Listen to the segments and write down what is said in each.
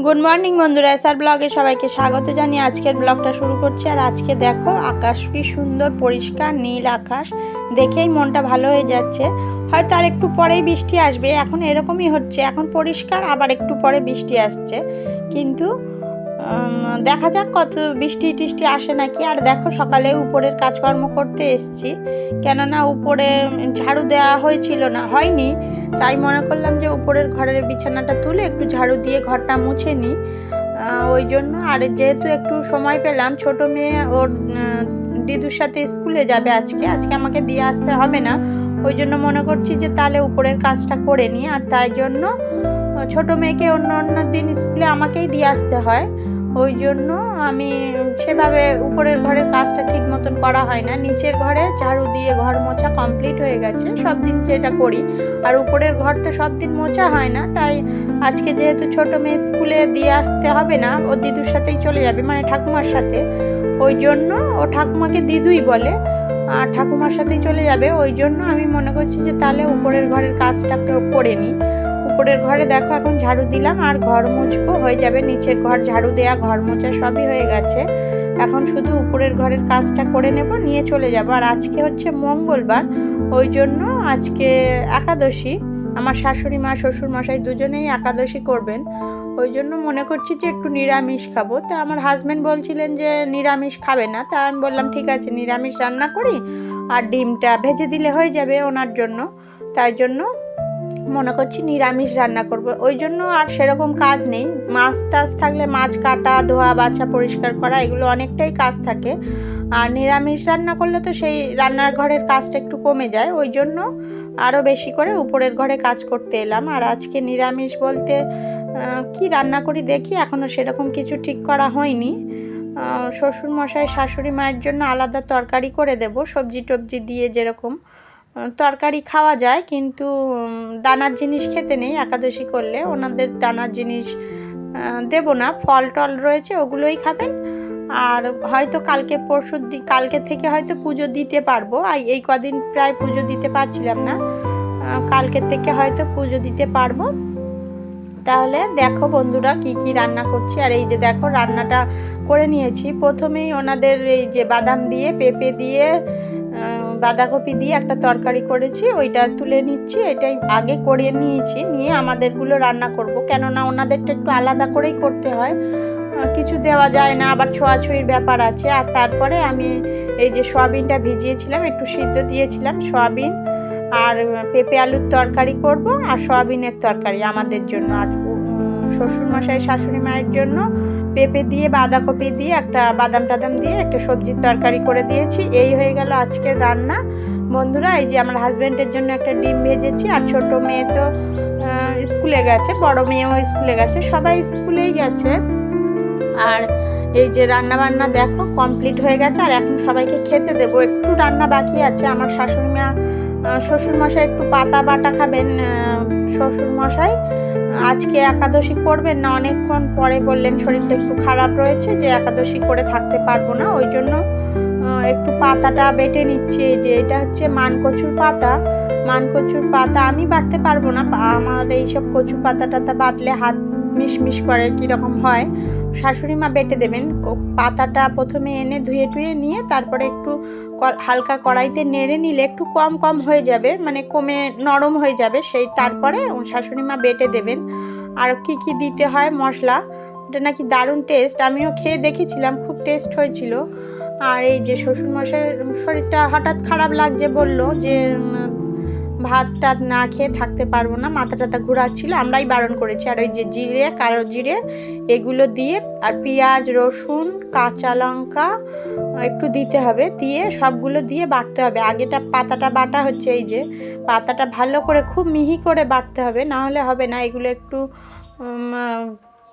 Good morning বন্ধুরা, SR ব্লগে সবাইকে স্বাগত জানিয়ে আজকের ব্লগটা শুরু করছি। আর আজকে দেখো আকাশ কি সুন্দর পরিষ্কার নীল আকাশ, দেখেই মনটা ভালো হয়ে যাচ্ছে। হয়তো আর একটু পরেই বৃষ্টি আসবে, এখন এরকমই হচ্ছে, এখন পরিষ্কার আবার একটু পরে বৃষ্টি আসছে, কিন্তু দেখা যাক কত বৃষ্টি টিষ্টি আসে নাকি। আর দেখো সকালে উপরের কাজকর্ম করতে এসছি, কেননা উপরে ঝাড়ু দেওয়া হয়েছিল না, হয়নি, তাই মনে করলাম যে উপরের ঘরের বিছানাটা তুলে একটু ঝাড়ু দিয়ে ঘরটা মুছে নিই, ওই জন্য। আর যেহেতু একটু সময় পেলাম, ছোট মেয়ে ওর দিদুর সাথে স্কুলে যাবে আজকে আমাকে দিয়ে আসতে হবে না, ওই জন্য মনে করছি যে তাহলে উপরের কাজটা করে নিই। আর তাই জন্য ছোট মেয়েকে অন্য দিন স্কুলে আমাকেই দিয়ে আসতে হয়, ওই জন্য আমি সেভাবে উপরের ঘরের কাজটা ঠিক মতন করা হয় না। নিচের ঘরে ঝাড়ু দিয়ে ঘর মোছা কমপ্লিট হয়ে গেছে, সব দিন যেটা করি। আর উপরের ঘরটা সব দিন মোছা হয় না, তাই আজকে যেহেতু ছোট মেয়ে স্কুলে দিয়ে আসতে হবে না, ও দিদুর সাথেই চলে যাবে, মানে ঠাকুমার সাথে, ওই জন্য ও ঠাকুমাকে দিদুই বলে, আর ঠাকুমার সাথেই চলে যাবে, ওই জন্য আমি মনে করছি যে তাহলে উপরের ঘরের কাজটা করে নিই। উপরের ঘরে দেখো এখন ঝাড়ু দিলাম আর ঘর মুছবো, হয়ে যাবে। নিচের ঘর ঝাড়ু দেয়া, ঘর মোছা সবই হয়ে গেছে, এখন শুধু উপরের ঘরের কাজটা করে নেব, নিয়ে চলে যাব। আর আজকে হচ্ছে মঙ্গলবার, ওই জন্য আজকে একাদশী, আমার শাশুড়ি মা শ্বশুর মশাই দুজনেই একাদশী করবেন, ওই জন্য মনে করছি যে একটু নিরামিষ খাবো। তা আমার হাজব্যান্ড বলছিলেন যে নিরামিষ খাবে না, তা আমি বললাম ঠিক আছে নিরামিষ রান্না করি, আর ডিমটা ভেজে দিলে হয়ে যাবে ওনার জন্য, তাই জন্য মনে করছি নিরামিষ রান্না করব। ওই জন্য আর সেরকম কাজ নেই, মাছ টাছ থাকলে মাছ কাটা ধোয়া বাছা পরিষ্কার করা এগুলো অনেকটাই কাজ থাকে, আর নিরামিষ রান্না করলে তো সেই রান্নার ঘরের কাজটা একটু কমে যায়, ওই জন্য আরও বেশি করে উপরের ঘরে কাজ করতে এলাম। আর আজকে নিরামিষ বলতে কি রান্না করি দেখি, এখনও সেরকম কিছু ঠিক করা হয়নি। শ্বশুর মশাই শাশুড়ি মায়ের জন্য আলাদা তরকারি করে দেব, সবজি টবজি দিয়ে যেরকম তরকারি খাওয়া যায়, কিন্তু দানার জিনিস খেতে নেই একাদশী করলে, ওনাদের দানার জিনিস দেব না, ফল টল রয়েছে ওগুলোই খাবেন। আর হয়তো কালকে থেকে হয়তো পুজো দিতে পারবো, এই কদিন প্রায় পুজো দিতে পারছিলাম না, কালকে থেকে হয়তো পুজো দিতে পারবো। তাহলে দেখো বন্ধুরা কি কি রান্না করছি। আর এই যে দেখো রান্নাটা করে নিয়েছি, প্রথমেই ওনাদের এই যে বাদাম দিয়ে পেঁপে দিয়ে বাঁধাকপি দিয়ে একটা তরকারি করেছি, ওইটা তুলে নিচ্ছি, এটাই আগে করে নিয়েছি, নিয়ে আমাদেরগুলো রান্না করব, কেননা ওনাদেরটা একটু আলাদা করেই করতে হয়, কিছু দেওয়া যায় না, আবার ছোঁয়াছুঁয়ির ব্যাপার আছে। আর তারপরে আমি এই যে সয়াবিনটা ভিজিয়েছিলাম, একটু সিদ্ধ দিয়েছিলাম, সয়াবিন আর পেঁপে আলুর তরকারি করব, আর সয়াবিনের তরকারি আমাদের জন্য, আর শ্বশুরমশাই শাশুড়ি মায়ের জন্য পেঁপে দিয়ে বাঁধাকপি দিয়ে একটা বাদাম টাদাম দিয়ে একটা সবজির তরকারি করে দিয়েছি। এই হয়ে গেল আজকের রান্না বন্ধুরা। এই যে আমার হাজব্যান্ডের জন্য একটা ডিম ভেজেছি, আর ছোট মেয়ে তো স্কুলে গেছে, বড় মেয়েও স্কুলে গেছে, সবাই স্কুলেই গেছে। আর এই যে রান্না বান্না দেখো কমপ্লিট হয়ে গেছে, আর এখন সবাইকে খেতে দেবো, একটু রান্না বাকি আছে। আমার শাশুড়ি মা শ্বশুরমশাই একটু পাতা বাটা খাবেন, শ্বশুরমশাই আজকে একাদশী করবেন না, অনেকক্ষণ পরে বললেন শরীরটা একটু খারাপ রয়েছে, যে একাদশী করে থাকতে পারবো না, ওই জন্য একটু পাতাটা বেটে নিচ্ছি। এই যে এটা হচ্ছে মানকচুর পাতা আমি বাটতে পারবো না, আমার এইসব কচু পাতা টাতা বাটলে হাত মিশমিশ করে কীরকম হয়, শাশুড়ি মা বেটে দেবেন। পাতাটা প্রথমে এনে ধুয়ে টুয়ে নিয়ে তারপরে একটু হালকা কড়াইতে নেড়ে নিলে একটু কম হয়ে যাবে, মানে কমে নরম হয়ে যাবে, সেই তারপরে শাশুড়ি মা বেটে দেবেন। আর কি কি দিতে হয় মশলা, এটা নাকি দারুণ টেস্ট, আমিও খেয়ে দেখেছিলাম, খুব টেস্ট হয়েছিল। আর এই যে শ্বশুরমশাইয়ের শরীরটা হঠাৎ খারাপ লাগছে, বলল যে ভাত টাত না খেয়ে থাকতে পারবো না, মাথা টাথা ঘোরাচ্ছিল, আমরাই বারণ করেছি। আর ওই যে জিরে, কালো জিরে এগুলো দিয়ে, আর পেঁয়াজ রসুন কাঁচা লঙ্কা একটু দিতে হবে, দিয়ে সবগুলো দিয়ে বাটতে হবে। আগেটা পাতাটা বাটা হচ্ছে, এই যে পাতাটা ভালো করে খুব মিহি করে বাটতে হবে, না হলে হবে না, এগুলো একটু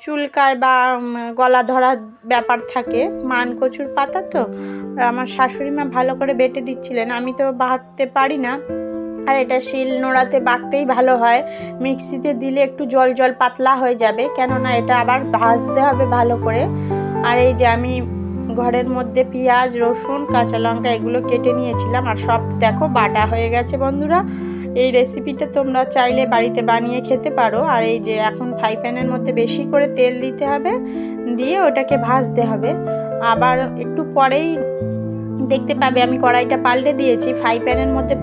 চুলকায় বা গলা ধরার ব্যাপার থাকে, মানকচুর পাতা তো। আর আমার শাশুড়ি মা ভালো করে বেটে দিচ্ছিলেন, আমি তো বাটতে পারি না, আর এটা শিল নোড়াতে বাটতেই ভালো হয়, মিক্সিতে দিলে একটু জল পাতলা হয়ে যাবে, কেননা এটা আবার ভাজতে হবে ভালো করে। আর এই যে আমি ঘরের মধ্যে পেঁয়াজ রসুন কাঁচা লঙ্কা এগুলো কেটে নিয়েছিলাম, আর সব দেখো বাটা হয়ে গেছে বন্ধুরা। এই রেসিপিটা তোমরা চাইলে বাড়িতে বানিয়ে খেতে পারো। আর এই যে এখন ফ্রাই প্যানের মধ্যে বেশি করে তেল দিতে হবে, দিয়ে ওটাকে ভাজতে হবে। আবার একটু পরেই দেখতে পাবে আমি কড়াইটা পাল্টে দিয়েছি। ফ্রাই প্যানের মধ্যে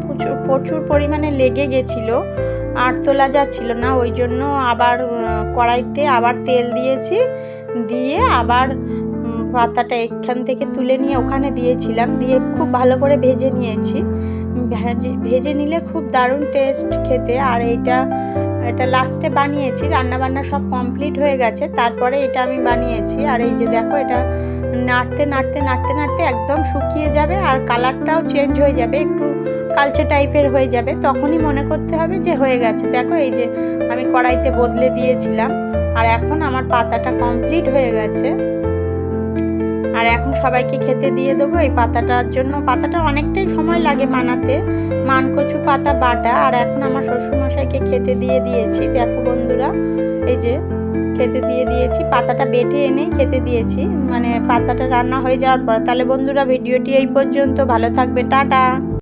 প্রচুর পরিমাণে লেগে গেছিলো আর তোলা যাচ্ছিল না, ওই জন্য আবার কড়াইতে আবার তেল দিয়েছি, দিয়ে আবার পাতাটা এখান থেকে তুলে নিয়ে ওখানে দিয়েছিলাম, দিয়ে খুব ভালো করে ভেজে নিয়েছি। ভেজে নিলে খুব দারুণ টেস্ট খেতে। আর এটা লাস্টে বানিয়েছি, রান্নাবান্না সব কমপ্লিট হয়ে গেছে, তারপরে এটা আমি বানিয়েছি। আর এই যে দেখো, এটা নাড়তে নাড়তে নাড়তে নাড়তে একদম শুকিয়ে যাবে আর কালারটাও চেঞ্জ হয়ে যাবে, একটু কালচে টাইপের হয়ে যাবে, তখনই মনে করতে হবে যে হয়ে গেছে। দেখো এই যে আমি কড়াইতে বদলে দিয়েছিলাম, আর এখন আমার পাতাটা কমপ্লিট হয়ে গেছে। আর এখন সবাইকে খেতে দিয়ে দেবো। এই পাতাটার জন্য, পাতাটা অনেকটাই সময় লাগে বানাতে, মানকচু পাতা বাটা। আর এখন আমার শ্বশুরমশাইকে খেতে দিয়ে দিয়েছি। দেখো বন্ধুরা, এই যে খেতে দিয়ে দিয়েছি, পাতাটা বেটে এনেই খেতে দিয়েছি, মানে পাতাটা রান্না হয়ে যাওয়ার পর। তাহলে বন্ধুরা ভিডিওটি এই পর্যন্ত, ভালো থাকবে, টাটা।